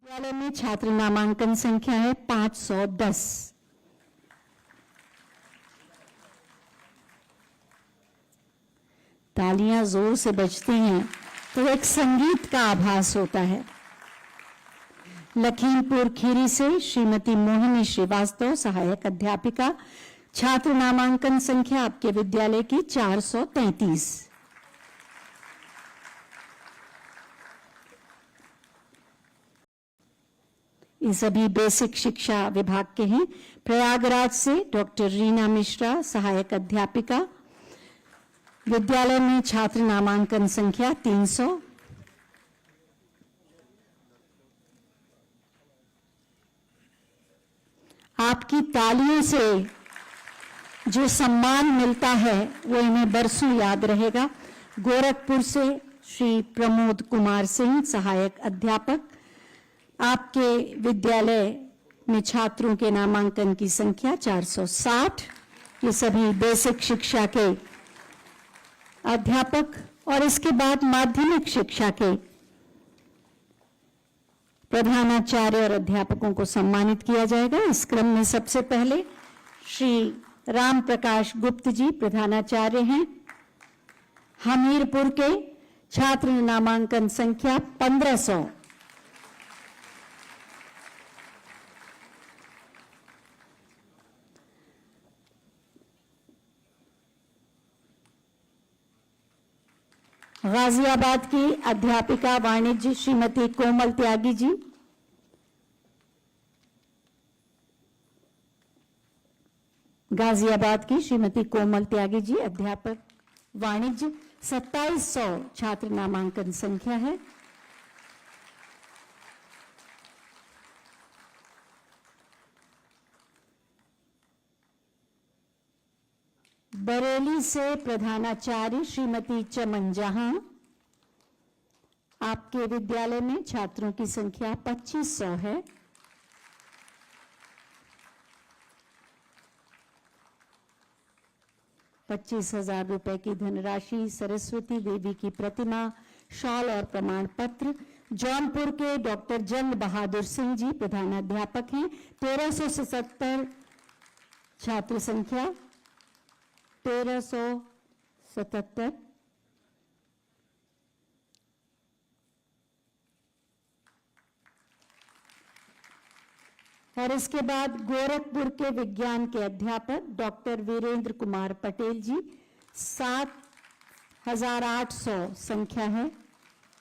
विद्यालय में छात्र नामांकन संख्या है 510। तालियां जोर से बजती हैं तो एक संगीत का आभास होता है। लखीमपुर खीरी से श्रीमती मोहिनी श्रीवास्तव, सहायक अध्यापिका, छात्र नामांकन संख्या आपके विद्यालय की 433। ये सभी बेसिक शिक्षा विभाग के हैं। प्रयागराज से डॉक्टर रीना मिश्रा, सहायक अध्यापिका, विद्यालय में छात्र नामांकन संख्या 300। आपकी तालियों से जो सम्मान मिलता है वो इन्हें बरसों याद रहेगा। गोरखपुर से श्री प्रमोद कुमार सिंह, सहायक अध्यापक, आपके विद्यालय में छात्रों के नामांकन की संख्या 460। ये सभी बेसिक शिक्षा के अध्यापक और इसके बाद माध्यमिक शिक्षा के प्रधानाचार्य और अध्यापकों को सम्मानित किया जाएगा। इस क्रम में सबसे पहले श्री राम प्रकाश गुप्त जी प्रधानाचार्य हैं, हमीरपुर के, छात्र नामांकन संख्या 1500। गाजियाबाद की अध्यापिका वाणिज्य श्रीमती कोमल त्यागी जी, गाजियाबाद की श्रीमती कोमल त्यागी जी, अध्यापक वाणिज्य, 2700 छात्र नामांकन संख्या है। बरेली से प्रधानाचार्य श्रीमती चमन जहां, आपके विद्यालय में छात्रों की संख्या 2500 है। ₹25,000 की धनराशि, सरस्वती देवी की प्रतिमा, शॉल और प्रमाण पत्र। जौनपुर के डॉक्टर जंग बहादुर सिंह जी प्रधानाध्यापक हैं, 1377 छात्र संख्या, 1377। और इसके बाद गोरखपुर के विज्ञान के अध्यापक डॉक्टर वीरेंद्र कुमार पटेल जी, 7800 संख्या है,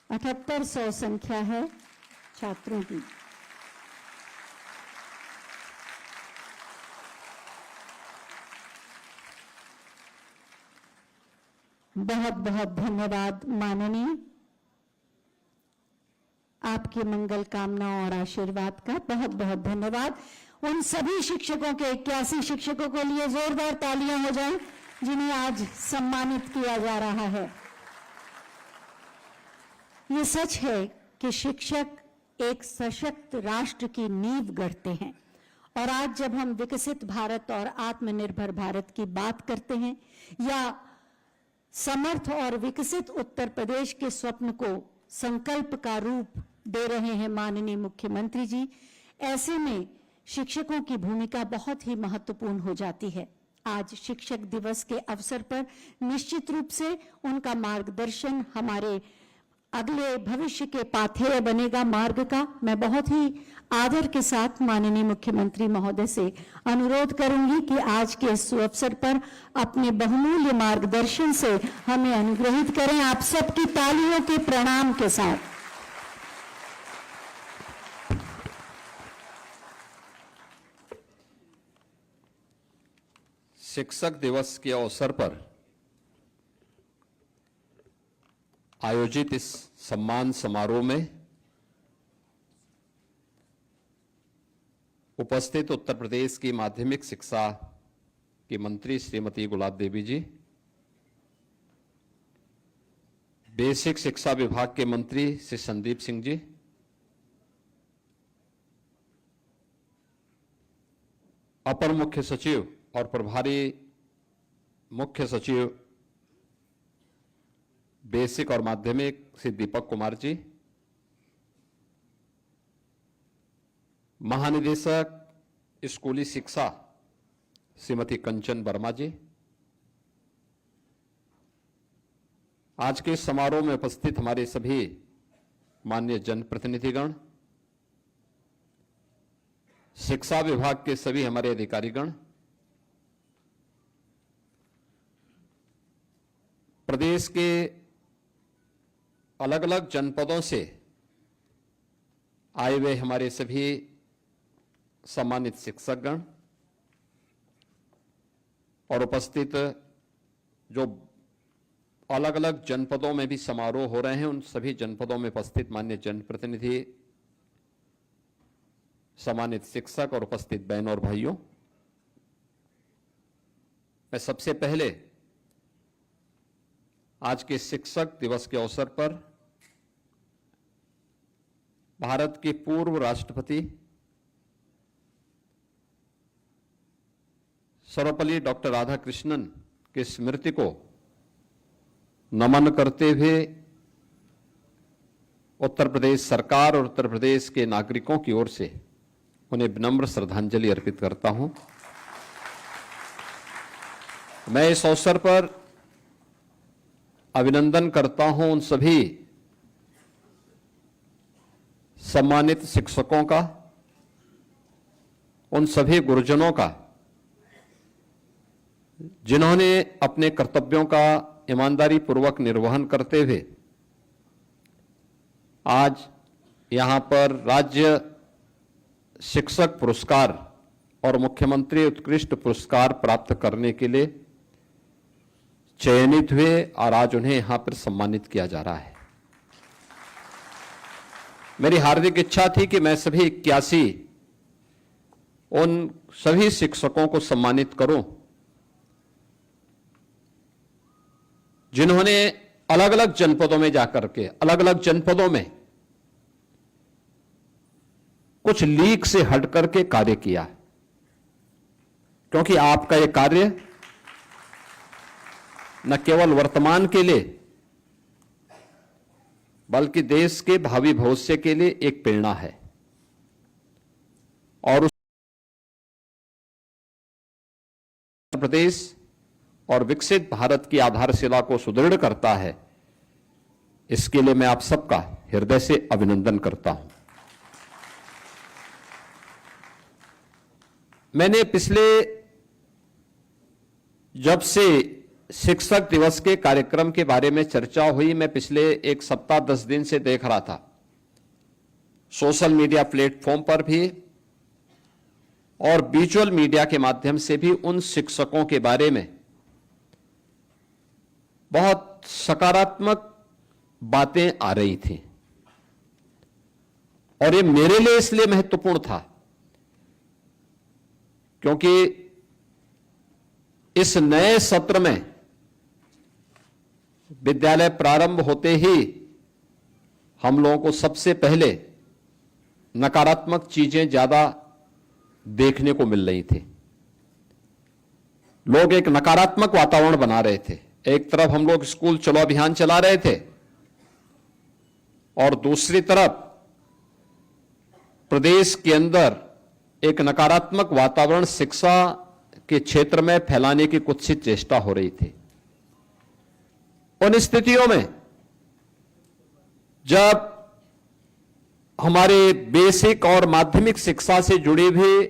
7800 संख्या है छात्रों की। बहुत बहुत धन्यवाद माननीय, आपके मंगल कामना और आशीर्वाद का बहुत बहुत धन्यवाद। उन सभी शिक्षकों के 81 शिक्षकों के लिए जोरदार तालियां हो जाएं जिन्हें आज सम्मानित किया जा रहा है। ये सच है कि शिक्षक एक सशक्त राष्ट्र की नींव गढ़ते हैं और आज जब हम विकसित भारत और आत्मनिर्भर भारत की बात करते हैं या समर्थ और विकसित उत्तर प्रदेश के स्वप्न को संकल्प का रूप दे रहे हैं माननीय मुख्यमंत्री जी, ऐसे में शिक्षकों की भूमिका बहुत ही महत्वपूर्ण हो जाती है। आज शिक्षक दिवस के अवसर पर निश्चित रूप से उनका मार्गदर्शन हमारे अगले भविष्य के पाथेय बनेगा मार्ग का। मैं बहुत ही आदर के साथ माननीय मुख्यमंत्री महोदय से अनुरोध करूंगी कि आज के इस अवसर पर अपने बहुमूल्य मार्गदर्शन से हमें अनुग्रहित करें। आप सबकी तालियों के प्रणाम के साथ। शिक्षक दिवस के अवसर पर आयोजित इस सम्मान समारोह में उपस्थित उत्तर प्रदेश की माध्यमिक शिक्षा की मंत्री श्रीमती गुलाब देवी जी, बेसिक शिक्षा विभाग के मंत्री श्री संदीप सिंह जी, अपर मुख्य सचिव और प्रभारी मुख्य सचिव बेसिक और माध्यमिक श्री दीपक कुमार जी, महानिदेशक स्कूली शिक्षा श्रीमती कंचन वर्मा जी, आज के इस समारोह में उपस्थित हमारे सभी माननीय जनप्रतिनिधिगण, शिक्षा विभाग के सभी हमारे अधिकारीगण, प्रदेश के अलग अलग जनपदों से आए हुए हमारे सभी सम्मानित शिक्षकगण और उपस्थित जो अलग अलग जनपदों में भी समारोह हो रहे हैं, उन सभी जनपदों में उपस्थित माननीय जनप्रतिनिधि, सम्मानित शिक्षक और उपस्थित बहनों और भाइयों, मैं सबसे पहले आज के शिक्षक दिवस के अवसर पर भारत के पूर्व राष्ट्रपति सर्वपल्ली डॉक्टर राधाकृष्णन की स्मृति को नमन करते हुए उत्तर प्रदेश सरकार और उत्तर प्रदेश के नागरिकों की ओर से उन्हें विनम्र श्रद्धांजलि अर्पित करता हूं। मैं इस अवसर पर अभिनंदन करता हूं उन सभी सम्मानित शिक्षकों का, उन सभी गुरुजनों का जिन्होंने अपने कर्तव्यों का ईमानदारी पूर्वक निर्वहन करते हुए आज यहां पर राज्य शिक्षक पुरस्कार और मुख्यमंत्री उत्कृष्ट पुरस्कार प्राप्त करने के लिए चयनित हुए और आज उन्हें यहां पर सम्मानित किया जा रहा है। मेरी हार्दिक इच्छा थी कि मैं सभी 81 उन सभी शिक्षकों को सम्मानित करूं जिन्होंने अलग अलग जनपदों में जाकर के अलग अलग जनपदों में कुछ लीक से हट करके कार्य किया, क्योंकि आपका यह कार्य न केवल वर्तमान के लिए बल्कि देश के भावी भविष्य के लिए एक प्रेरणा है और उत्तर प्रदेश और विकसित भारत की आधारशिला को सुदृढ़ करता है। इसके लिए मैं आप सबका हृदय से अभिनंदन करता हूं। मैंने पिछले जब से शिक्षक दिवस के कार्यक्रम के बारे में चर्चा हुई, मैं पिछले एक सप्ताह 10 दिन से देख रहा था सोशल मीडिया प्लेटफॉर्म पर भी और विजुअल मीडिया के माध्यम से भी उन शिक्षकों के बारे में बहुत सकारात्मक बातें आ रही थी और ये मेरे लिए इसलिए महत्वपूर्ण था क्योंकि इस नए सत्र में विद्यालय प्रारंभ होते ही हम लोगों को सबसे पहले नकारात्मक चीजें ज्यादा देखने को मिल रही थी। लोग एक नकारात्मक वातावरण बना रहे थे। एक तरफ हम लोग स्कूल चलो अभियान चला रहे थे और दूसरी तरफ प्रदेश के अंदर एक नकारात्मक वातावरण शिक्षा के क्षेत्र में फैलाने की कुत्सित चेष्टा हो रही थी। उन स्थितियों में जब हमारे बेसिक और माध्यमिक शिक्षा से जुड़े हुए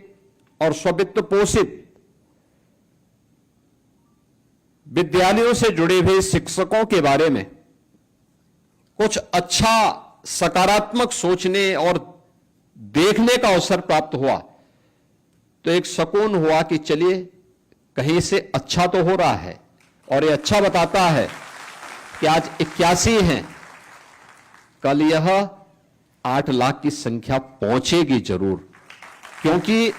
और स्ववित्त पोषित विद्यालयों से जुड़े हुए शिक्षकों के बारे में कुछ अच्छा सकारात्मक सोचने और देखने का अवसर प्राप्त हुआ तो एक सुकून हुआ कि चलिए कहीं से अच्छा तो हो रहा है और ये अच्छा बताता है कि आज 81 हैं, कल यह 8 लाख की संख्या पहुंचेगी जरूर, क्योंकि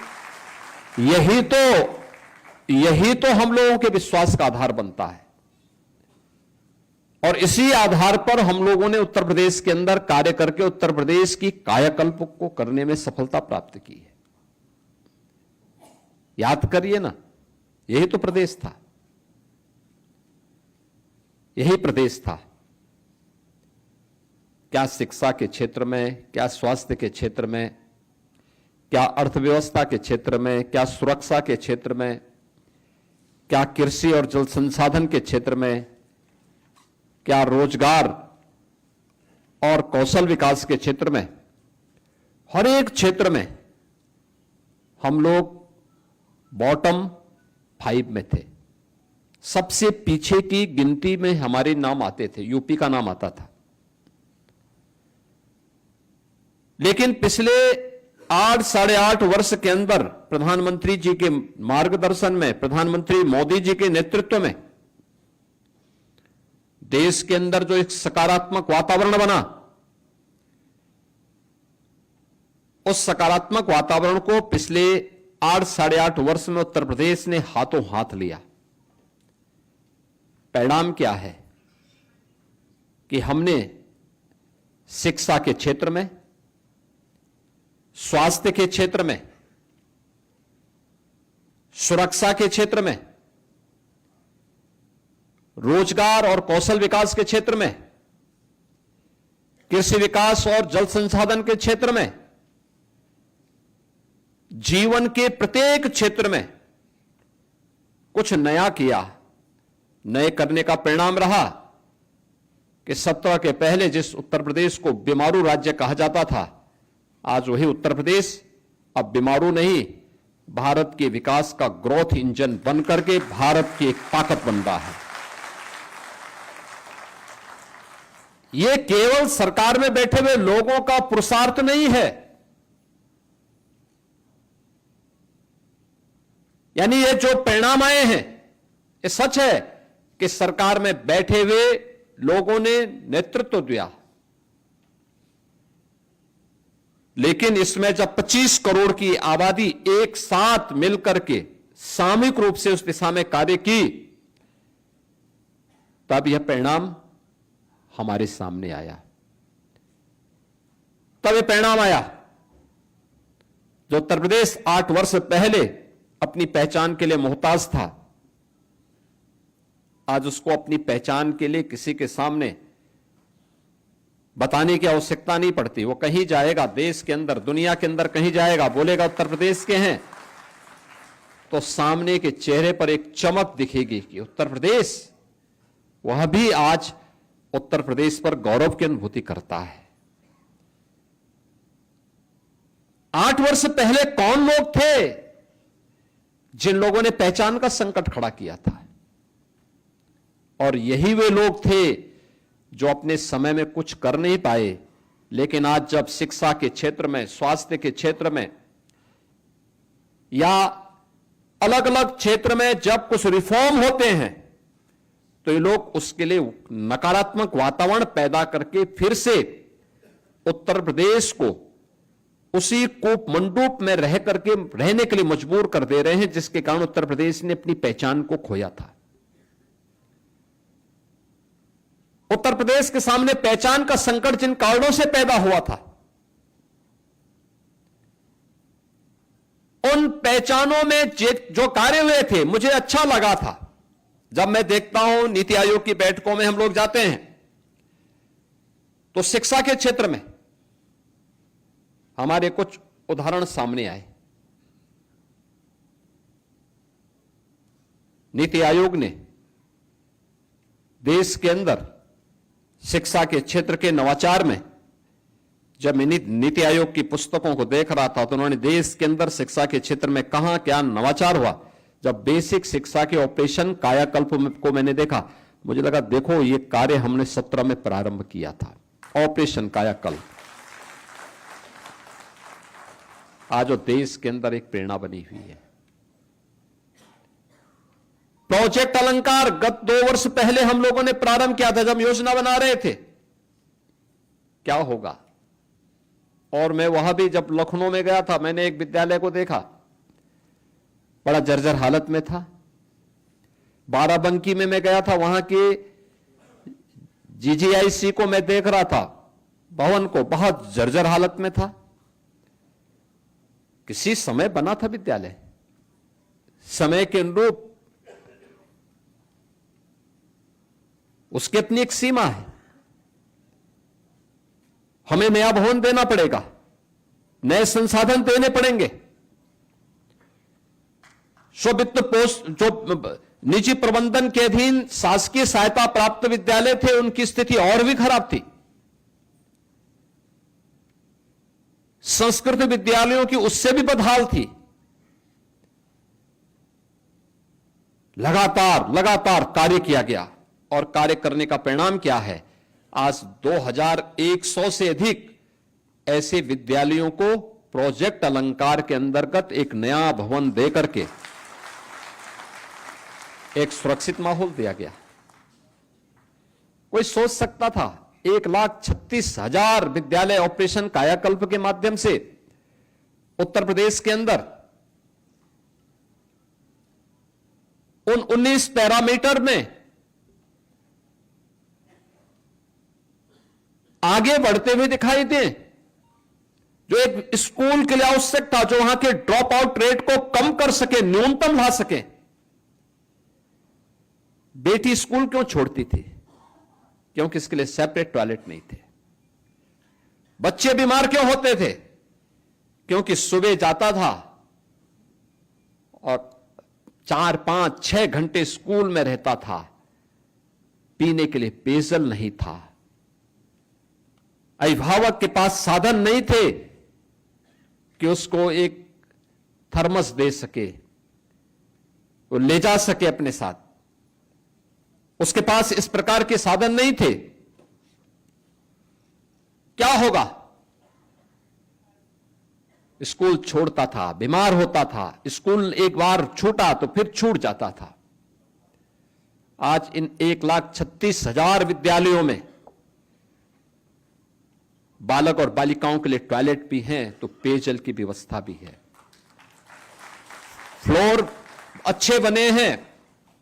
यही तो हम लोगों के विश्वास का आधार बनता है और इसी आधार पर हम लोगों ने उत्तर प्रदेश के अंदर कार्य करके उत्तर प्रदेश की कायाकल्प को करने में सफलता प्राप्त की है। याद करिए ना, यही तो प्रदेश था, यही प्रदेश था। क्या शिक्षा के क्षेत्र में, क्या स्वास्थ्य के क्षेत्र में, क्या अर्थव्यवस्था के क्षेत्र में, क्या सुरक्षा के क्षेत्र में, क्या कृषि और जल संसाधन के क्षेत्र में, क्या रोजगार और कौशल विकास के क्षेत्र में, हर एक क्षेत्र में हम लोग बॉटम 5 में थे। सबसे पीछे की गिनती में हमारे नाम आते थे, यूपी का नाम आता था। लेकिन पिछले 8-8.5 वर्ष के अंदर प्रधानमंत्री जी के मार्गदर्शन में, प्रधानमंत्री मोदी जी के नेतृत्व में देश के अंदर जो एक सकारात्मक वातावरण बना, उस सकारात्मक वातावरण को पिछले 8-8.5 वर्ष में उत्तर प्रदेश ने हाथों हाथ लिया। परिणाम क्या है कि हमने शिक्षा के क्षेत्र में, स्वास्थ्य के क्षेत्र में, सुरक्षा के क्षेत्र में, रोजगार और कौशल विकास के क्षेत्र में, कृषि विकास और जल संसाधन के क्षेत्र में, जीवन के प्रत्येक क्षेत्र में कुछ नया किया। नए करने का परिणाम रहा कि 17 के पहले जिस उत्तर प्रदेश को बीमारू राज्य कहा जाता था, आज वही उत्तर प्रदेश अब बीमारू नहीं, भारत के विकास का ग्रोथ इंजन बनकर के भारत की एक ताकत बन रहा है। यह केवल सरकार में बैठे हुए लोगों का पुरुषार्थ नहीं है, यानी ये जो परिणाम आए हैं, ये सच है कि सरकार में बैठे हुए लोगों ने नेतृत्व दिया। लेकिन इसमें जब 25 करोड़ की आबादी एक साथ मिलकर के सामूहिक रूप से उस दिशा में कार्य की, तब यह परिणाम हमारे सामने आया। तब यह परिणाम आया जो उत्तर प्रदेश 8 वर्ष पहले अपनी पहचान के लिए मोहताज था, आज उसको अपनी पहचान के लिए किसी के सामने बताने की आवश्यकता नहीं पड़ती। वो कहीं जाएगा, देश के अंदर, दुनिया के अंदर कहीं जाएगा, बोलेगा उत्तर प्रदेश के हैं, तो सामने के चेहरे पर एक चमक दिखेगी कि उत्तर प्रदेश, वह भी आज उत्तर प्रदेश पर गौरव की अनुभूति करता है। 8 वर्ष पहले कौन लोग थे जिन लोगों ने पहचान का संकट खड़ा किया था? और यही वे लोग थे जो अपने समय में कुछ कर नहीं पाए, लेकिन आज जब शिक्षा के क्षेत्र में, स्वास्थ्य के क्षेत्र में या अलग अलग क्षेत्र में जब कुछ रिफॉर्म होते हैं, तो ये लोग उसके लिए नकारात्मक वातावरण पैदा करके फिर से उत्तर प्रदेश को उसी कूप मंडूप में रह करके रहने के लिए मजबूर कर दे रहे हैं, जिसके कारण उत्तर प्रदेश ने अपनी पहचान को खोया था। उत्तर प्रदेश के सामने पहचान का संकट जिन कारणों से पैदा हुआ था, उन पहचानों में जो कार्य हुए थे, मुझे अच्छा लगा था। जब मैं देखता हूं नीति आयोग की बैठकों में हम लोग जाते हैं, तो शिक्षा के क्षेत्र में हमारे कुछ उदाहरण सामने आए। नीति आयोग ने देश के अंदर शिक्षा के क्षेत्र के नवाचार में, जब मैं नीति आयोग की पुस्तकों को देख रहा था, तो उन्होंने देश के अंदर शिक्षा के क्षेत्र में कहां क्या नवाचार हुआ। जब बेसिक शिक्षा के ऑपरेशन कायाकल्प को मैंने देखा, मुझे लगा देखो ये कार्य हमने 17 में प्रारंभ किया था, ऑपरेशन कायाकल्प। आज वो देश के अंदर एक प्रेरणा बनी हुई है। प्रोजेक्ट अलंकार गत 2 वर्ष पहले हम लोगों ने प्रारंभ किया था, जब योजना बना रहे थे क्या होगा। और मैं वहां भी जब लखनऊ में गया था, मैंने एक विद्यालय को देखा, बड़ा जर्जर हालत में था। बाराबंकी में मैं गया था, वहां के जीजीआईसी को मैं देख रहा था, भवन को, बहुत जर्जर हालत में था। किसी समय बना था विद्यालय, समय के अनुरूप उसकी अपनी एक सीमा है। हमें नया भवन देना पड़ेगा, नए संसाधन देने पड़ेंगे। स्ववित्त पोस्ट जो निजी प्रबंधन के अधीन शासकीय सहायता प्राप्त विद्यालय थे, उनकी स्थिति और भी खराब थी। संस्कृत विद्यालयों की उससे भी बदहाल थी। लगातार कार्य किया गया और कार्य करने का परिणाम क्या है? आज 2100 से अधिक ऐसे विद्यालयों को प्रोजेक्ट अलंकार के अंतर्गत एक नया भवन देकर के एक सुरक्षित माहौल दिया गया। कोई सोच सकता था 1,36,000 विद्यालय ऑपरेशन कायाकल्प के माध्यम से उत्तर प्रदेश के अंदर उन 19 पैरामीटर में आगे बढ़ते हुए दिखाई दे, जो एक स्कूल के लिए आवश्यक था, जो वहां के ड्रॉप आउट रेट को कम कर सके, न्यूनतम ला सके। बेटी स्कूल क्यों छोड़ती थी? क्योंकि इसके लिए सेपरेट टॉयलेट नहीं थे। बच्चे बीमार क्यों होते थे? क्योंकि सुबह जाता था और 4, 5, 6 घंटे स्कूल में रहता था, पीने के लिए पेयजल नहीं था, अभिभावक के पास साधन नहीं थे कि उसको एक थर्मस दे सके, वो ले जा सके अपने साथ। उसके पास इस प्रकार के साधन नहीं थे। क्या होगा? स्कूल छोड़ता था, बीमार होता था। स्कूल एक बार छूटा तो फिर छूट जाता था। आज इन 1,36,000 विद्यालयों में बालक और बालिकाओं के लिए टॉयलेट भी हैं, तो पेयजल की व्यवस्था भी है। फ्लोर अच्छे बने हैं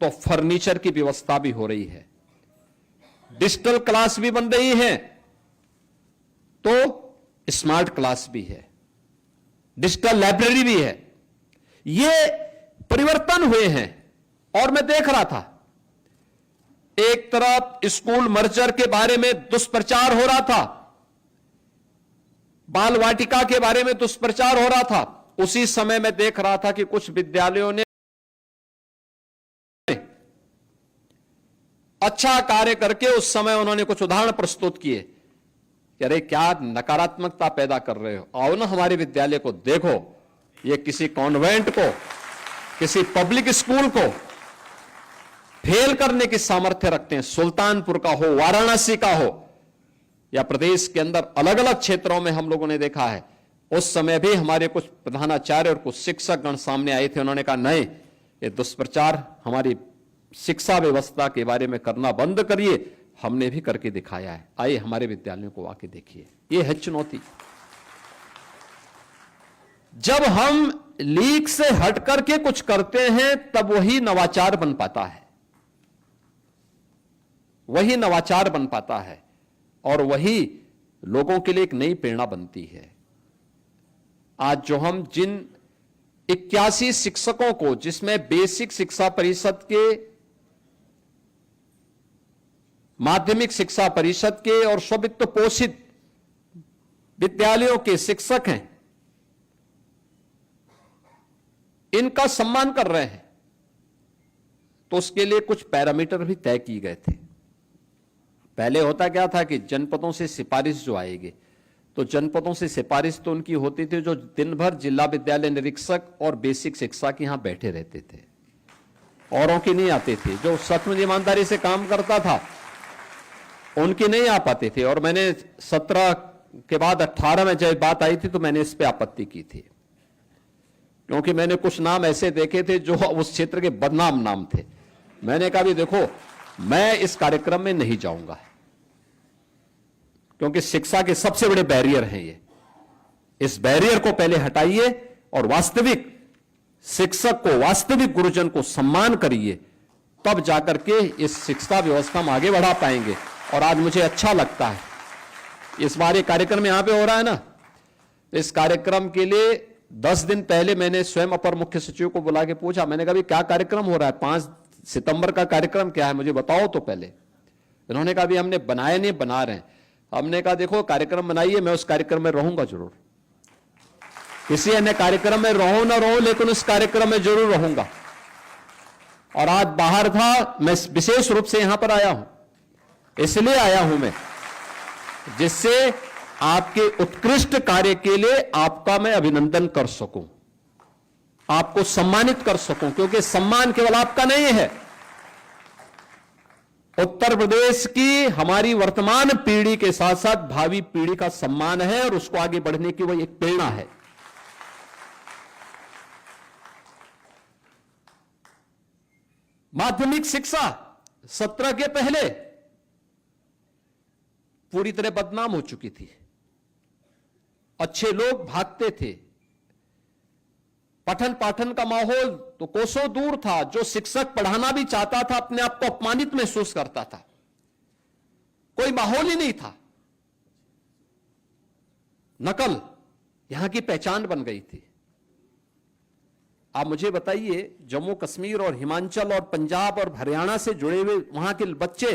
तो फर्नीचर की व्यवस्था भी हो रही है। डिजिटल क्लास भी बन रही है तो स्मार्ट क्लास भी है, डिजिटल लाइब्रेरी भी है। ये परिवर्तन हुए हैं। और मैं देख रहा था, एक तरफ स्कूल मर्जर के बारे में दुष्प्रचार हो रहा था, बाल वाटिका के बारे में दुष्प्रचार हो रहा था, उसी समय मैं देख रहा था कि कुछ विद्यालयों ने अच्छा कार्य करके उस समय उन्होंने कुछ उदाहरण प्रस्तुत किए कि अरे क्या नकारात्मकता पैदा कर रहे हो, आओ ना हमारे विद्यालय को देखो, ये किसी कॉन्वेंट को, किसी पब्लिक स्कूल को फेल करने की सामर्थ्य रखते हैं। सुल्तानपुर का हो, वाराणसी का हो, या प्रदेश के अंदर अलग अलग क्षेत्रों में हम लोगों ने देखा है। उस समय भी हमारे कुछ प्रधानाचार्य और कुछ शिक्षक गण सामने आए थे, उन्होंने कहा नहीं, ये दुष्प्रचार हमारी शिक्षा व्यवस्था के बारे में करना बंद करिए। हमने भी करके दिखाया है, आइए हमारे विद्यालयों को आके देखिए। ये है चुनौती। जब हम लीक से हट करके कुछ करते हैं तब वही नवाचार बन पाता है, वही नवाचार बन पाता है और वही लोगों के लिए एक नई प्रेरणा बनती है। आज जो हम जिन 81 शिक्षकों को, जिसमें बेसिक शिक्षा परिषद के, माध्यमिक शिक्षा परिषद के और स्ववित्त पोषित विद्यालयों के शिक्षक हैं, इनका सम्मान कर रहे हैं, तो उसके लिए कुछ पैरामीटर भी तय किए गए थे। पहले होता क्या था कि जनपदों से सिफारिश जो आएगी, तो जनपदों से सिफारिश तो उनकी होती थी जो दिन भर जिला विद्यालय निरीक्षक और बेसिक शिक्षा के यहां बैठे रहते थे, औरों की नहीं आती थी। जो सचमुच ईमानदारी से काम करता था उनकी नहीं आ पाती थी। और मैंने 17 के बाद 18 में जब बात आई थी तो मैंने इस पे आपत्ति की थी, क्योंकि मैंने कुछ नाम ऐसे देखे थे जो उस क्षेत्र के बदनाम नाम थे। मैंने कहा भी देखो, मैं इस कार्यक्रम में नहीं जाऊंगा, क्योंकि शिक्षा के सबसे बड़े बैरियर हैं ये। इस बैरियर को पहले हटाइए और वास्तविक शिक्षक को, वास्तविक गुरुजन को सम्मान करिए, तब जाकर के इस शिक्षा व्यवस्था में आगे बढ़ा पाएंगे। और आज मुझे अच्छा लगता है, इस बार ये कार्यक्रम यहां पे हो रहा है ना, इस कार्यक्रम के लिए 10 दिन पहले मैंने स्वयं अपर मुख्य सचिव को बुला के पूछा, मैंने कहा क्या कार्यक्रम हो रहा है, 5 सितंबर का कार्यक्रम क्या है, मुझे बताओ तो पहले। उन्होंने कहा भी हमने बनाया नहीं, बना रहे हैं। हमने कहा देखो कार्यक्रम बनाइए, मैं उस कार्यक्रम में रहूंगा जरूर, किसी अन्य कार्यक्रम में रहूं ना रहूं, लेकिन उस कार्यक्रम में जरूर रहूंगा। और आज बाहर था, मैं विशेष रूप से यहां पर आया हूं, इसलिए आया हूं मैं, जिससे आपके उत्कृष्ट कार्य के लिए आपका मैं अभिनंदन कर सकूं, आपको सम्मानित कर सकूं, क्योंकि सम्मान केवल आपका नहीं है, उत्तर प्रदेश की हमारी वर्तमान पीढ़ी के साथ साथ भावी पीढ़ी का सम्मान है, और उसको आगे बढ़ने की वह एक प्रेरणा है। माध्यमिक शिक्षा 17 के पहले पूरी तरह बदनाम हो चुकी थी। अच्छे लोग भागते थे, पठन पाठन का माहौल तो कोसों दूर था। जो शिक्षक पढ़ाना भी चाहता था अपने आप को अपमानित महसूस करता था, कोई माहौल ही नहीं था। नकल यहां की पहचान बन गई थी। आप मुझे बताइए, जम्मू कश्मीर और हिमाचल और पंजाब और हरियाणा से जुड़े हुए वहां के बच्चे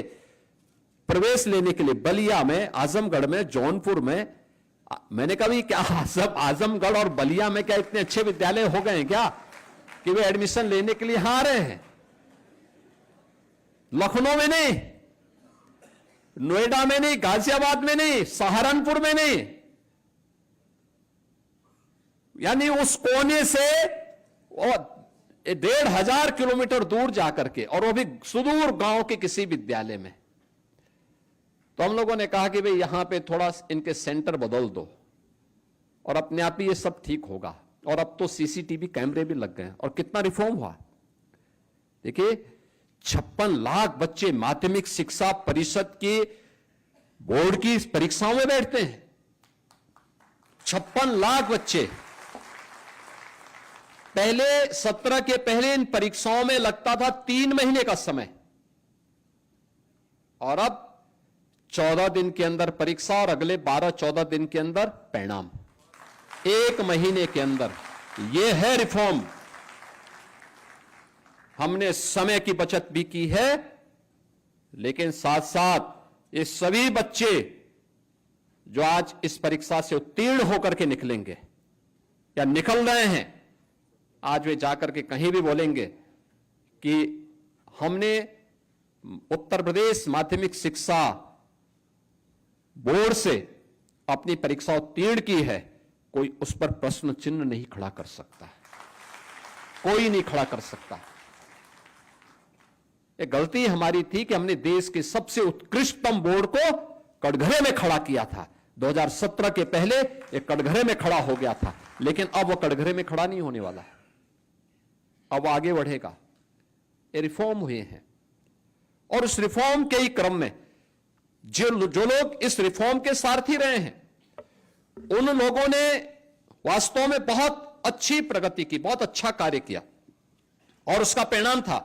प्रवेश लेने के लिए बलिया में, आजमगढ़ में, जौनपुर में, मैंने कहा क्या सब आजमगढ़ और बलिया में क्या इतने अच्छे विद्यालय हो गए हैं क्या कि वे एडमिशन लेने के लिए यहां आ रहे हैं? लखनऊ में नहीं, नोएडा में नहीं, गाजियाबाद में नहीं, सहारनपुर में नहीं, यानी उस कोने से 1,500 किलोमीटर दूर जाकर के, और वो भी सुदूर गांव के किसी विद्यालय में। तो हम लोगों ने कहा कि भाई यहां पे थोड़ा इनके सेंटर बदल दो और अपने आप ही ये सब ठीक होगा। और अब तो सीसीटीवी कैमरे भी लग गए, और कितना रिफॉर्म हुआ देखिए। 56 लाख बच्चे माध्यमिक शिक्षा परिषद के बोर्ड की परीक्षाओं में बैठते हैं। 56 लाख बच्चे। पहले 17 के पहले इन परीक्षाओं में लगता था 3 महीने का समय, और अब 14 दिन के अंदर परीक्षा और अगले 12-14 दिन के अंदर परिणाम, 1 महीने के अंदर। यह है रिफॉर्म। हमने समय की बचत भी की है, लेकिन साथ साथ ये सभी बच्चे जो आज इस परीक्षा से उत्तीर्ण होकर के निकलेंगे या निकल रहे हैं, आज वे जाकर के कहीं भी बोलेंगे कि हमने उत्तर प्रदेश माध्यमिक शिक्षा बोर्ड से अपनी परीक्षा उत्तीर्ण की है, कोई उस पर प्रश्न चिन्ह नहीं खड़ा कर सकता, कोई नहीं खड़ा कर सकता। एक गलती हमारी थी कि हमने देश के सबसे उत्कृष्टतम बोर्ड को कटघरे में खड़ा किया था। 2017 के पहले एक कटघरे में खड़ा हो गया था, लेकिन अब वो कटघरे में खड़ा नहीं होने वाला है, अब आगे बढ़ेगा। ये रिफॉर्म हुए हैं, और उस रिफॉर्म के ही क्रम में जो लोग इस रिफॉर्म के सारथी रहे हैं, उन लोगों ने वास्तव में बहुत अच्छी प्रगति की, बहुत अच्छा कार्य किया, और उसका परिणाम था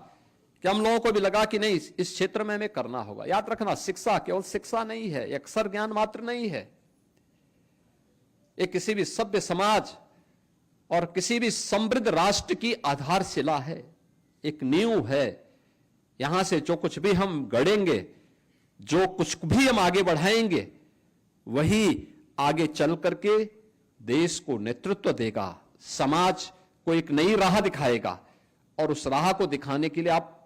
कि हम लोगों को भी लगा कि नहीं, इस क्षेत्र में हमें करना होगा। याद रखना, शिक्षा केवल शिक्षा नहीं है, एक अक्षर ज्ञान मात्र नहीं है। ये किसी भी सभ्य समाज और किसी भी समृद्ध राष्ट्र की आधारशिला है, एक नींव है। यहां से जो कुछ भी हम गढ़ेंगे, जो कुछ भी हम आगे बढ़ाएंगे, वही आगे चल करके देश को नेतृत्व देगा, समाज को एक नई राह दिखाएगा। और उस राह को दिखाने के लिए आप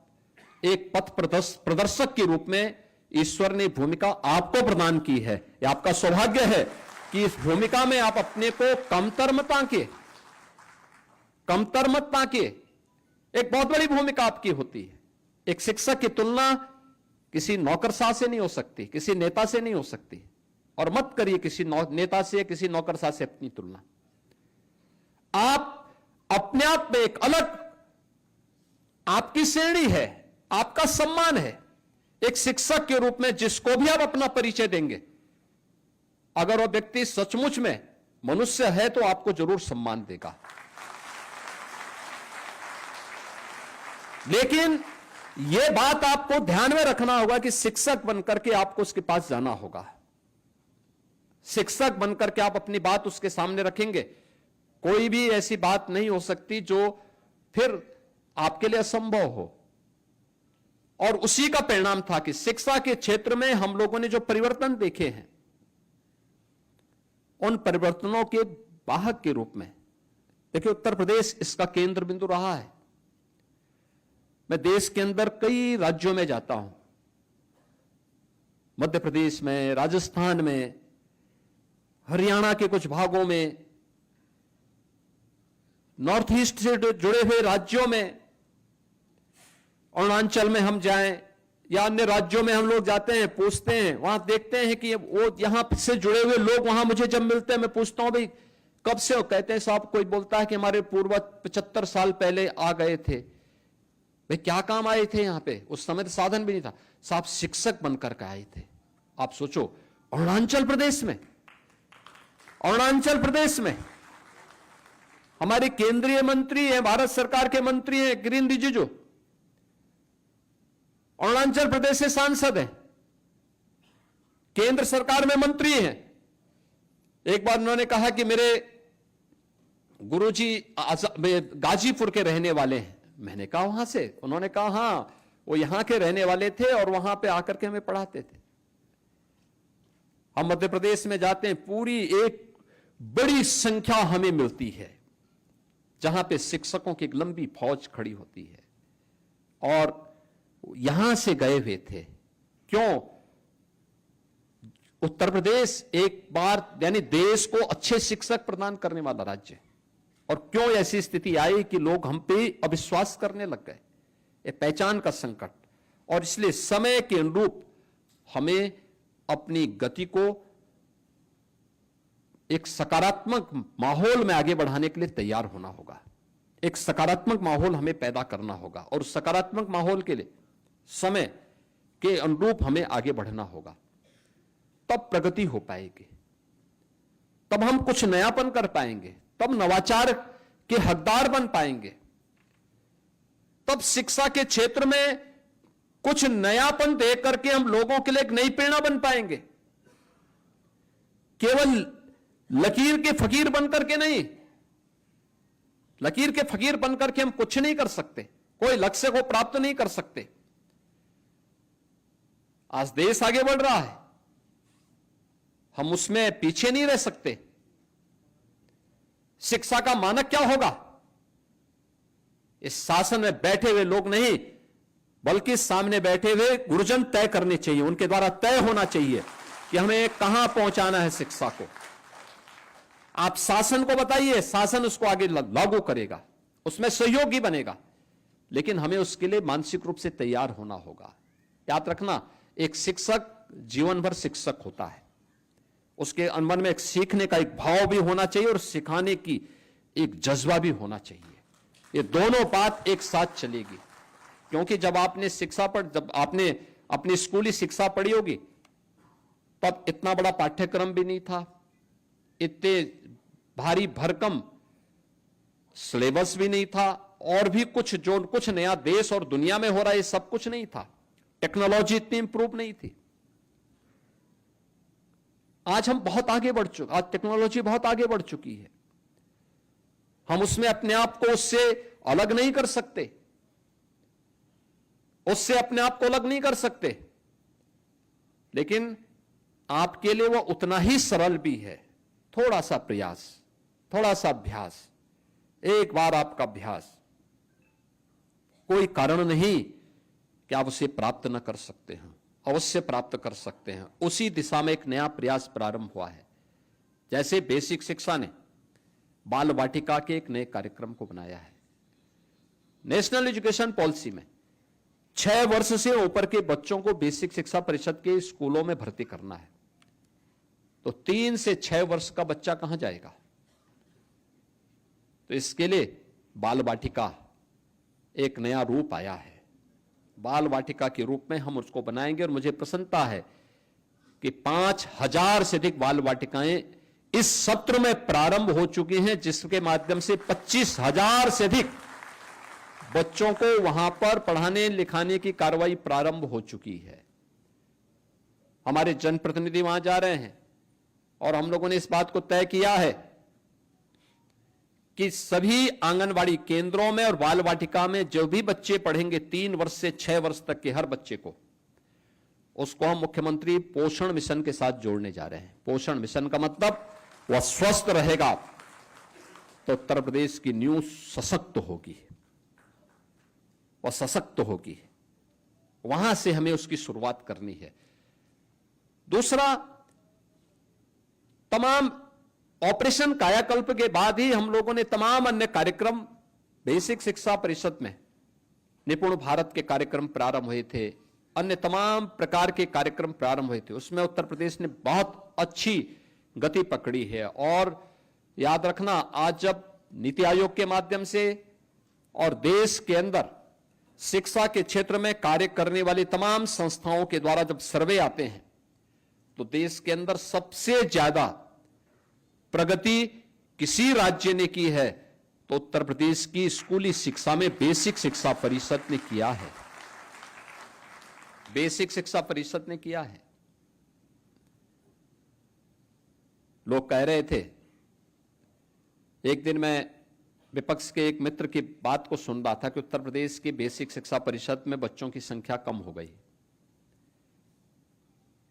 एक पथ प्रदर्शक के रूप में ईश्वर ने भूमिका आपको प्रदान की है। यह आपका सौभाग्य है कि इस भूमिका में आप अपने को कमतर मत ताके। एक बहुत बड़ी भूमिका आपकी होती है। एक शिक्षक की तुलना किसी नौकरशाह से नहीं हो सकती, किसी नेता से नहीं हो सकती, और मत करिए किसी नेता से, किसी नौकरशाह से अपनी तुलना। आप अपने आप में एक अलग आपकी श्रेणी है, आपका सम्मान है। एक शिक्षक के रूप में जिसको भी आप अपना परिचय देंगे, अगर वह व्यक्ति सचमुच में मनुष्य है तो आपको जरूर सम्मान देगा। लेकिन यह बात आपको ध्यान में रखना होगा कि शिक्षक बनकर के आपको उसके पास जाना होगा। शिक्षक बनकर के आप अपनी बात उसके सामने रखेंगे, कोई भी ऐसी बात नहीं हो सकती जो फिर आपके लिए असंभव हो। और उसी का परिणाम था कि शिक्षा के क्षेत्र में हम लोगों ने जो परिवर्तन देखे हैं, उन परिवर्तनों के वाहक के रूप में देखिए, उत्तर प्रदेश इसका केंद्र बिंदु रहा है। मैं देश के अंदर कई राज्यों में जाता हूं, मध्य प्रदेश में, राजस्थान में, हरियाणा के कुछ भागों में, नॉर्थ ईस्ट से जुड़े हुए राज्यों में, अरुणाचल में हम जाएं या अन्य राज्यों में हम लोग जाते हैं, पूछते हैं, वहां देखते हैं कि वो यहां से जुड़े हुए लोग वहां मुझे जब मिलते हैं, मैं पूछता हूं भाई कब से हो, कहते हैं साहब, कोई बोलता है कि हमारे पूर्वज 75 साल पहले आ गए थे। भाई क्या काम आए थे यहां पे? उस समय तो साधन भी नहीं था साहब, शिक्षक बनकर के आए थे। आप सोचो, अरुणाचल प्रदेश में हमारे केंद्रीय मंत्री हैं, भारत सरकार के मंत्री हैं किरेन रिजिजू, अरुणाचल प्रदेश से सांसद हैं, केंद्र सरकार में मंत्री हैं। एक बार उन्होंने कहा कि मेरे गुरुजी गाजीपुर के रहने वाले हैं। मैंने कहा वहां से? उन्होंने कहा हां, वो यहां के रहने वाले थे और वहां पे आकर के हमें पढ़ाते थे। हम मध्य प्रदेश में जाते हैं, पूरी एक बड़ी संख्या हमें मिलती है जहां पे शिक्षकों की एक लंबी फौज खड़ी होती है और यहां से गए हुए थे। क्यों? उत्तर प्रदेश एक बार यानी देश को अच्छे शिक्षक प्रदान करने वाला राज्य है, और क्यों ऐसी स्थिति आई कि लोग हम पे अविश्वास करने लग गए? ये पहचान का संकट। और इसलिए समय के अनुरूप हमें अपनी गति को एक सकारात्मक माहौल में आगे बढ़ाने के लिए तैयार होना होगा। एक सकारात्मक माहौल हमें पैदा करना होगा और सकारात्मक माहौल के लिए समय के अनुरूप हमें आगे बढ़ना होगा। तब प्रगति हो पाएगी, तब हम कुछ नयापन कर पाएंगे, तब नवाचार के हकदार बन पाएंगे, तब शिक्षा के क्षेत्र में कुछ नयापन दे करके हम लोगों के लिए एक नई प्रेरणा बन पाएंगे। केवल लकीर के फकीर बनकर के नहीं, लकीर के फकीर बनकर के हम कुछ नहीं कर सकते, कोई लक्ष्य को प्राप्त नहीं कर सकते। आज देश आगे बढ़ रहा है, हम उसमें पीछे नहीं रह सकते। शिक्षा का मानक क्या होगा? इस शासन में बैठे हुए लोग नहीं, बल्कि सामने बैठे हुए गुरुजन तय करने चाहिए, उनके द्वारा तय होना चाहिए कि हमें कहां पहुंचाना है शिक्षा को। आप शासन को बताइए, शासन उसको आगे लागू करेगा, उसमें सहयोगी बनेगा, लेकिन हमें उसके लिए मानसिक रूप से तैयार होना होगा। याद रखना, एक शिक्षक जीवन भर शिक्षक होता है, उसके मन में एक सीखने का एक भाव भी होना चाहिए और सिखाने की एक जज्बा भी होना चाहिए। ये दोनों बात एक साथ चलेगी, क्योंकि जब आपने जब आपने अपनी स्कूली शिक्षा पढ़ी होगी, तब इतना बड़ा पाठ्यक्रम भी नहीं था, इतने भारी भरकम सिलेबस भी नहीं था, और भी कुछ नया देश और दुनिया में हो रहा है, ये सब कुछ नहीं था। टेक्नोलॉजी इतनी इंप्रूव नहीं थी। आज हम बहुत आगे बढ़ चुके, आज टेक्नोलॉजी बहुत आगे बढ़ चुकी है। हम उसमें अपने आप को उससे अलग नहीं कर सकते, उससे अपने आप को अलग नहीं कर सकते, लेकिन आपके लिए वो उतना ही सरल भी है। थोड़ा सा प्रयास, थोड़ा सा अभ्यास, एक बार आपका अभ्यास, कोई कारण नहीं कि आप उसे प्राप्त न कर सकते हैं, अवश्य प्राप्त कर सकते हैं। उसी दिशा में एक नया प्रयास प्रारंभ हुआ है। जैसे बेसिक शिक्षा ने बाल वाटिका के एक नए कार्यक्रम को बनाया है। नेशनल एजुकेशन पॉलिसी में 6 वर्ष से ऊपर के बच्चों को बेसिक शिक्षा परिषद के स्कूलों में भर्ती करना है, तो 3 से 6 वर्ष का बच्चा कहां जाएगा? तो इसके लिए बाल वाटिका एक नया रूप आया है। बाल वाटिका के रूप में हम उसको बनाएंगे, और मुझे प्रसन्नता है कि 5000 से अधिक बाल वाटिकाएं इस सत्र में प्रारंभ हो चुकी हैं, जिसके माध्यम से 25,000 से अधिक बच्चों को वहां पर पढ़ाने लिखाने की कार्रवाई प्रारंभ हो चुकी है। हमारे जनप्रतिनिधि वहां जा रहे हैं, और हम लोगों ने इस बात को तय किया है कि सभी आंगनवाड़ी केंद्रों में और बाल वाटिका में जो भी बच्चे पढ़ेंगे 3 वर्ष से 6 वर्ष तक के हर बच्चे को, उसको हम मुख्यमंत्री पोषण मिशन के साथ जोड़ने जा रहे हैं। पोषण मिशन का मतलब वह स्वस्थ रहेगा, तो उत्तर प्रदेश की नींव सशक्त होगी और सशक्त होगी। वहां से हमें उसकी शुरुआत करनी है। दूसरा, तमाम ऑपरेशन कायाकल्प के बाद ही हम लोगों ने तमाम अन्य कार्यक्रम बेसिक शिक्षा परिषद में निपुण भारत के कार्यक्रम प्रारंभ हुए थे, अन्य तमाम प्रकार के कार्यक्रम प्रारंभ हुए थे, उसमें उत्तर प्रदेश ने बहुत अच्छी गति पकड़ी है। और याद रखना, आज जब नीति आयोग के माध्यम से और देश के अंदर शिक्षा के क्षेत्र में कार्य करने वाली तमाम संस्थाओं के द्वारा जब सर्वे आते हैं तो देश के अंदर सबसे ज्यादा प्रगति किसी राज्य ने की है तो उत्तर प्रदेश की स्कूली शिक्षा में बेसिक शिक्षा परिषद ने किया है। बेसिक शिक्षा परिषद ने किया है। लोग कह रहे थे, एक दिन मैं विपक्ष के एक मित्र की बात को सुन रहा था कि उत्तर प्रदेश की बेसिक शिक्षा परिषद में बच्चों की संख्या कम हो गई।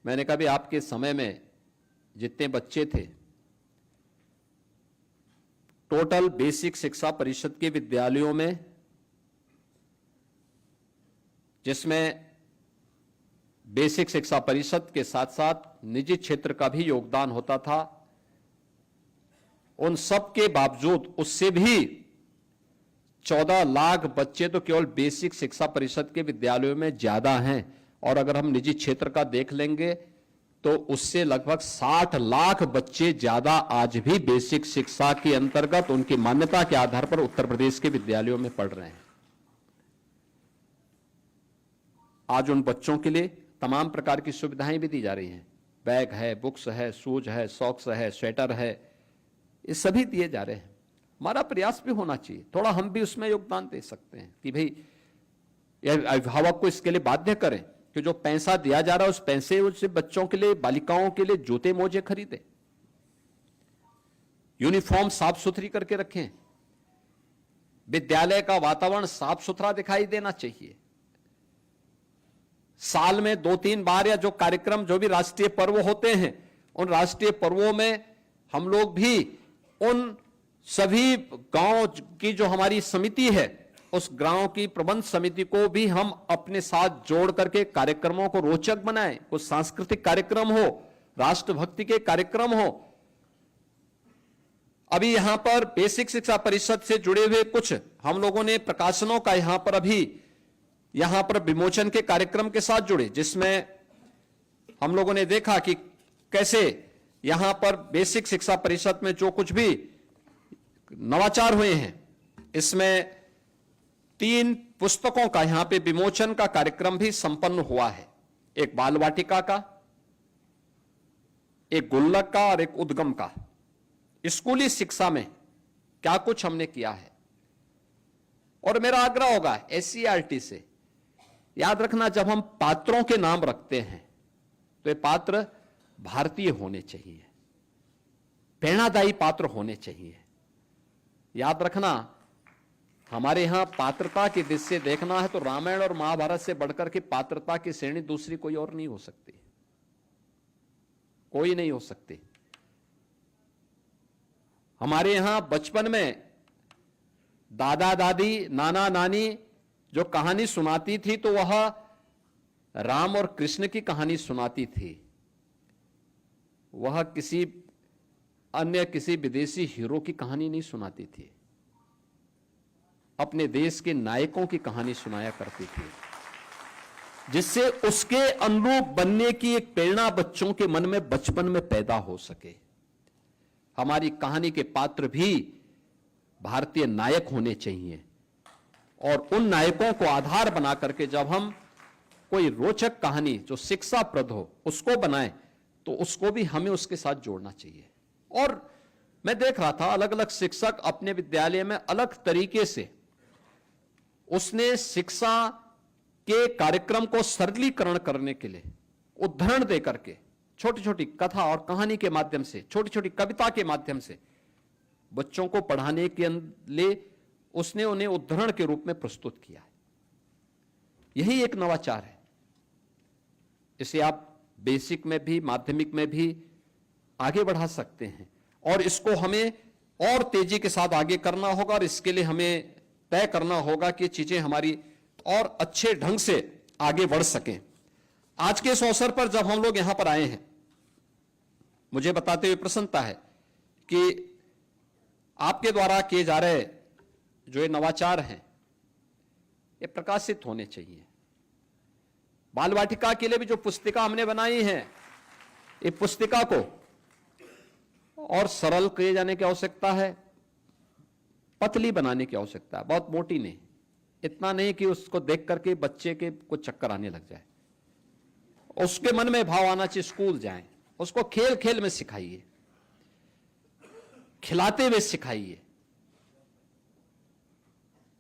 मैंने कहा भी आपके समय में जितने बच्चे थे, टोटल बेसिक शिक्षा परिषद के विद्यालयों में, जिसमें बेसिक शिक्षा परिषद के साथ साथ निजी क्षेत्र का भी योगदान होता था, उन सब के बावजूद उससे भी 14 लाख बच्चे तो केवल बेसिक शिक्षा परिषद के विद्यालयों में ज्यादा हैं। और अगर हम निजी क्षेत्र का देख लेंगे तो उससे लगभग 60 लाख बच्चे ज्यादा आज भी बेसिक शिक्षा के अंतर्गत उनकी मान्यता के आधार पर उत्तर प्रदेश के विद्यालयों में पढ़ रहे हैं। आज उन बच्चों के लिए तमाम प्रकार की सुविधाएं भी दी जा रही हैं। बैग है, बुक्स है, शूज है, सॉक्स है, स्वेटर है, ये सभी दिए जा रहे हैं। हमारा प्रयास भी होना चाहिए, थोड़ा हम भी उसमें योगदान दे सकते हैं कि भाई अभिभावक को इसके लिए बाध्य करें कि जो पैसा दिया जा रहा है उस पैसे उससे बच्चों के लिए, बालिकाओं के लिए जूते मोजे खरीदे, यूनिफॉर्म साफ सुथरी करके रखें, विद्यालय का वातावरण साफ सुथरा दिखाई देना चाहिए। साल में 2-3 बार या जो कार्यक्रम, जो भी राष्ट्रीय पर्व होते हैं, उन राष्ट्रीय पर्वों में हम लोग भी उन सभी गांव की जो हमारी समिति है, उस गांव की प्रबंध समिति को भी हम अपने साथ जोड़ करके कार्यक्रमों को रोचक बनाएं। कुछ सांस्कृतिक कार्यक्रम हो, राष्ट्रभक्ति के कार्यक्रम हो। अभी यहां पर बेसिक शिक्षा परिषद से जुड़े हुए कुछ हम लोगों ने प्रकाशनों का यहां पर अभी यहां पर विमोचन के कार्यक्रम के साथ जुड़े, जिसमें हम लोगों ने देखा कि कैसे यहां पर बेसिक शिक्षा परिषद में जो कुछ भी नवाचार हुए हैं, इसमें 3 पुस्तकों का यहां पे विमोचन का कार्यक्रम भी संपन्न हुआ है। एक बाल वाटिका का, एक गुल्लक का और एक उद्गम का। स्कूली शिक्षा में क्या कुछ हमने किया है। और मेरा आग्रह होगा एससीईआरटी से, याद रखना, जब हम पात्रों के नाम रखते हैं तो ये पात्र भारतीय होने चाहिए, प्रेरणादायी पात्र होने चाहिए। याद रखना, हमारे यहां पात्रता की दृष्टि से देखना है तो रामायण और महाभारत से बढ़कर के पात्रता की श्रेणी दूसरी कोई और नहीं हो सकती, कोई नहीं हो सकती। हमारे यहां बचपन में दादा दादी, नाना नानी जो कहानी सुनाती थी तो वह राम और कृष्ण की कहानी सुनाती थी, वह किसी विदेशी हीरो की कहानी नहीं सुनाती थी, अपने देश के नायकों की कहानी सुनाया करती थी, जिससे उसके अनुरूप बनने की एक प्रेरणा बच्चों के मन में बचपन में पैदा हो सके। हमारी कहानी के पात्र भी भारतीय नायक होने चाहिए और उन नायकों को आधार बना करके जब हम कोई रोचक कहानी जो शिक्षाप्रद हो उसको बनाएं तो उसको भी हमें उसके साथ जोड़ना चाहिए। और मैं देख रहा था अलग अलग शिक्षक अपने विद्यालय में अलग तरीके से उसने शिक्षा के कार्यक्रम को सरलीकरण करने के लिए उदाहरण देकर के छोटी छोटी कथा और कहानी के माध्यम से, छोटी छोटी कविता के माध्यम से बच्चों को पढ़ाने के लिए उसने उन्हें उदाहरण के रूप में प्रस्तुत किया है। यही एक नवाचार है। इसे आप बेसिक में भी, माध्यमिक में भी आगे बढ़ा सकते हैं और इसको हमें और तेजी के साथ आगे करना होगा और इसके लिए हमें तय करना होगा कि चीजें हमारी और अच्छे ढंग से आगे बढ़ सकें। आज के इस अवसर पर जब हम लोग यहां पर आए हैं, मुझे बताते हुए प्रसन्नता है कि आपके द्वारा किए जा रहे जो ये नवाचार हैं ये प्रकाशित होने चाहिए। बाल वाटिका के लिए भी जो पुस्तिका हमने बनाई है, ये पुस्तिका को और सरल किए जाने की आवश्यकता है, पतली बनाने की आवश्यकता है, बहुत मोटी नहीं, इतना नहीं कि उसको देख करके बच्चे के कुछ चक्कर आने लग जाए। उसके मन में भाव आना चाहिए, स्कूल जाएं, उसको खेल खेल में सिखाइए, खिलाते हुए सिखाइए।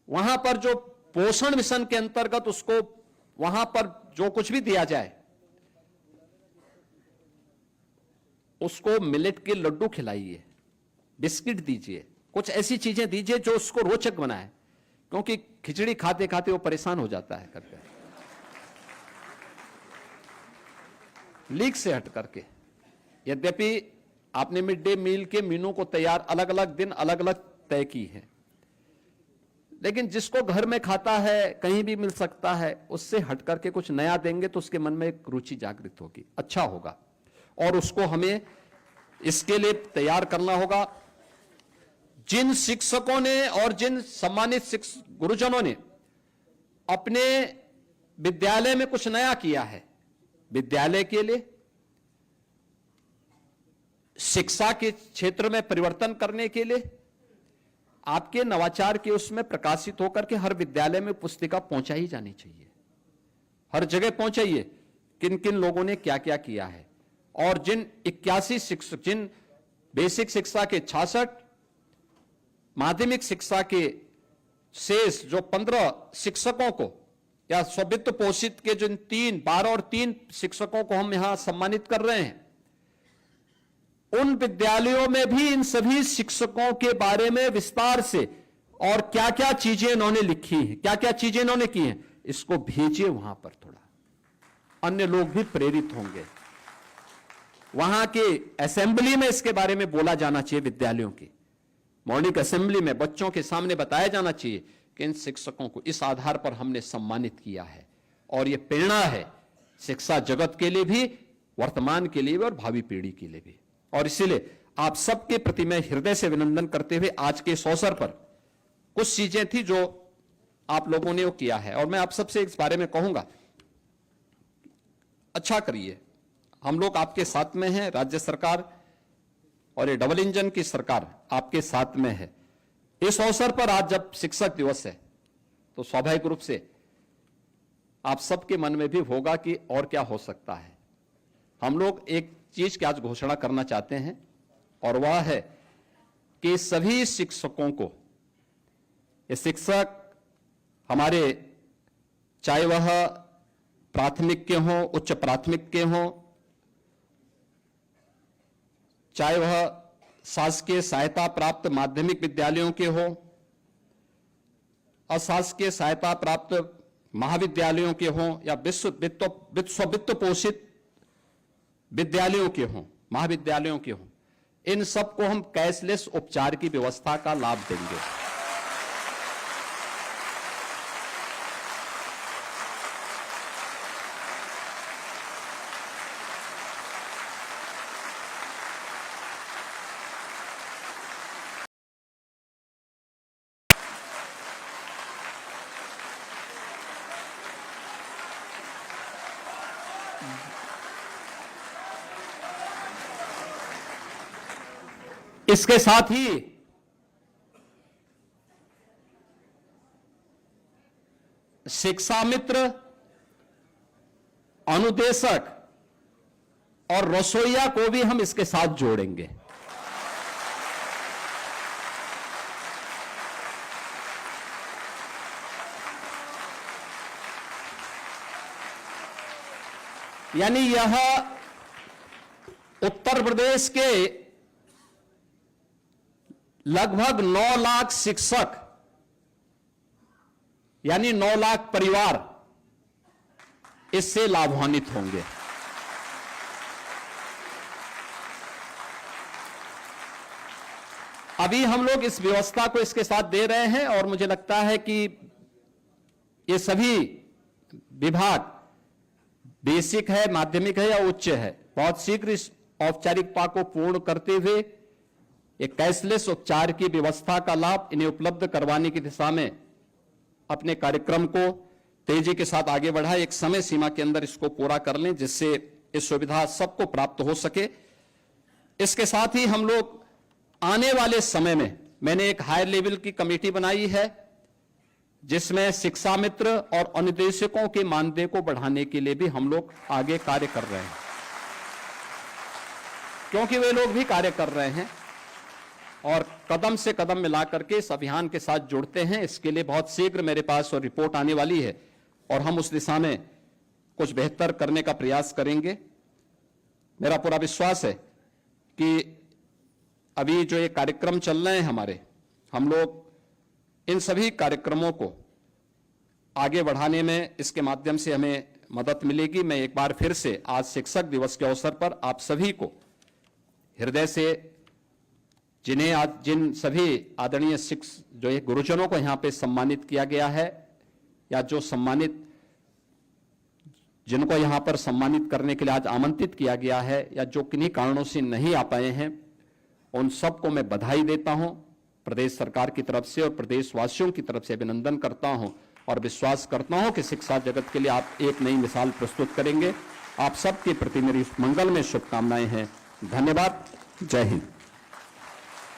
वहां पर जो पोषण मिशन के अंतर्गत उसको वहां पर जो कुछ भी दिया जाए, उसको मिलेट के लड्डू खिलाइए, बिस्किट दीजिए, कुछ ऐसी चीजें दीजिए जो उसको रोचक बनाए, क्योंकि खिचड़ी खाते खाते वो परेशान हो जाता है करके, लीक से हट करके। यद्यपि आपने मिड डे मील के मेनू को तैयार अलग अलग दिन अलग अलग तय की है, लेकिन जिसको घर में खाता है, कहीं भी मिल सकता है, उससे हट करके कुछ नया देंगे तो उसके मन में एक रुचि जागृत होगी, अच्छा होगा। और उसको हमें इसके लिए तैयार करना होगा। जिन शिक्षकों ने और जिन सम्मानित गुरुजनों ने अपने विद्यालय में कुछ नया किया है, विद्यालय के लिए, शिक्षा के क्षेत्र में परिवर्तन करने के लिए, आपके नवाचार के उसमें प्रकाशित होकर के हर विद्यालय में पुस्तिका पहुंचाई जानी चाहिए, हर जगह पहुंचाइए किन किन लोगों ने क्या क्या किया है। और जिन 81 शिक्षक, जिन बेसिक शिक्षा के 66, माध्यमिक शिक्षा के शेष जो 15 शिक्षकों को या स्ववित्त पोषित के जिन 12 और 3 शिक्षकों को हम यहां सम्मानित कर रहे हैं, उन विद्यालयों में भी इन सभी शिक्षकों के बारे में विस्तार से और क्या क्या चीजें इन्होंने लिखी हैं, क्या क्या चीजें इन्होंने की हैं, इसको भेजिए वहां पर। थोड़ा अन्य लोग भी प्रेरित होंगे। वहां के असेंबली में इसके बारे में बोला जाना चाहिए, विद्यालयों की मॉर्निंग असेंबली में बच्चों के सामने बताया जाना चाहिए कि इन शिक्षकों को इस आधार पर हमने सम्मानित किया है। और यह प्रेरणा है शिक्षा जगत के लिए भी, वर्तमान के लिए भी और भावी पीढ़ी के लिए भी। और इसीलिए आप सबके प्रति मैं हृदय से अभिनंदन करते हुए आज के इस अवसर पर कुछ चीजें थी जो आप लोगों ने वो किया है, और मैं आप सबसे इस बारे में कहूंगा, अच्छा करिए। हम लोग आपके साथ में हैं, राज्य सरकार और ये डबल इंजन की सरकार आपके साथ में है। इस अवसर पर आज जब शिक्षक दिवस है तो स्वाभाविक रूप से आप सबके मन में भी होगा कि और क्या हो सकता है। हम लोग एक चीज की आज घोषणा करना चाहते हैं, और वह है कि सभी शिक्षकों को, ये शिक्षक हमारे चाहे वह प्राथमिक के हों, उच्च प्राथमिक के हों, चाहे वह शासकीय सहायता प्राप्त माध्यमिक विद्यालयों के हों, अशासकीय सहायता प्राप्त महाविद्यालयों के हों, या वित्त पोषित विद्यालयों के हों, महाविद्यालयों के हों, इन सबको हम कैशलेस उपचार की व्यवस्था का लाभ देंगे। इसके साथ ही शिक्षा मित्र, अनुदेशक और रसोइया को भी हम इसके साथ जोड़ेंगे। यानी यह उत्तर प्रदेश के लगभग 9 लाख शिक्षक, यानी 9 लाख परिवार इससे लाभान्वित होंगे। अभी हम लोग इस व्यवस्था को इसके साथ दे रहे हैं और मुझे लगता है कि ये सभी विभाग बेसिक है, माध्यमिक है या उच्च है, बहुत शीघ्र इस औपचारिकता को पूर्ण करते हुए एक कैशलेस उपचार की व्यवस्था का लाभ इन्हें उपलब्ध करवाने की दिशा में अपने कार्यक्रम को तेजी के साथ आगे बढ़ाए, एक समय सीमा के अंदर इसको पूरा कर लें जिससे ये सुविधा सबको प्राप्त हो सके। इसके साथ ही हम लोग आने वाले समय में, मैंने एक हायर लेवल की कमेटी बनाई है जिसमें शिक्षा मित्र और अनुदेशकों के मानदेय को बढ़ाने के लिए भी हम लोग आगे कार्य कर रहे हैं, क्योंकि वे लोग भी कार्य कर रहे हैं और कदम से कदम मिला करके इस अभियान के साथ जुड़ते हैं। इसके लिए बहुत शीघ्र मेरे पास और रिपोर्ट आने वाली है और हम उस दिशा में कुछ बेहतर करने का प्रयास करेंगे। मेरा पूरा विश्वास है कि अभी जो ये कार्यक्रम चल रहे हैं हमारे, हम लोग इन सभी कार्यक्रमों को आगे बढ़ाने में इसके माध्यम से हमें मदद मिलेगी। मैं एक बार फिर से आज शिक्षक दिवस के अवसर पर आप सभी को हृदय से, जिन सभी आदरणीय जो ये गुरुजनों को यहाँ पे सम्मानित किया गया है या जो जिनको यहाँ पर सम्मानित करने के लिए आज आमंत्रित किया गया है या जो किन्हीं कारणों से नहीं आ पाए हैं, उन सबको मैं बधाई देता हूं, प्रदेश सरकार की तरफ से और प्रदेशवासियों की तरफ से अभिनंदन करता हूं और विश्वास करता हूं कि शिक्षा जगत के लिए आप एक नई मिसाल प्रस्तुत करेंगे। आप सबके प्रति मेरी मंगल में शुभकामनाएं हैं। धन्यवाद। जय हिंद।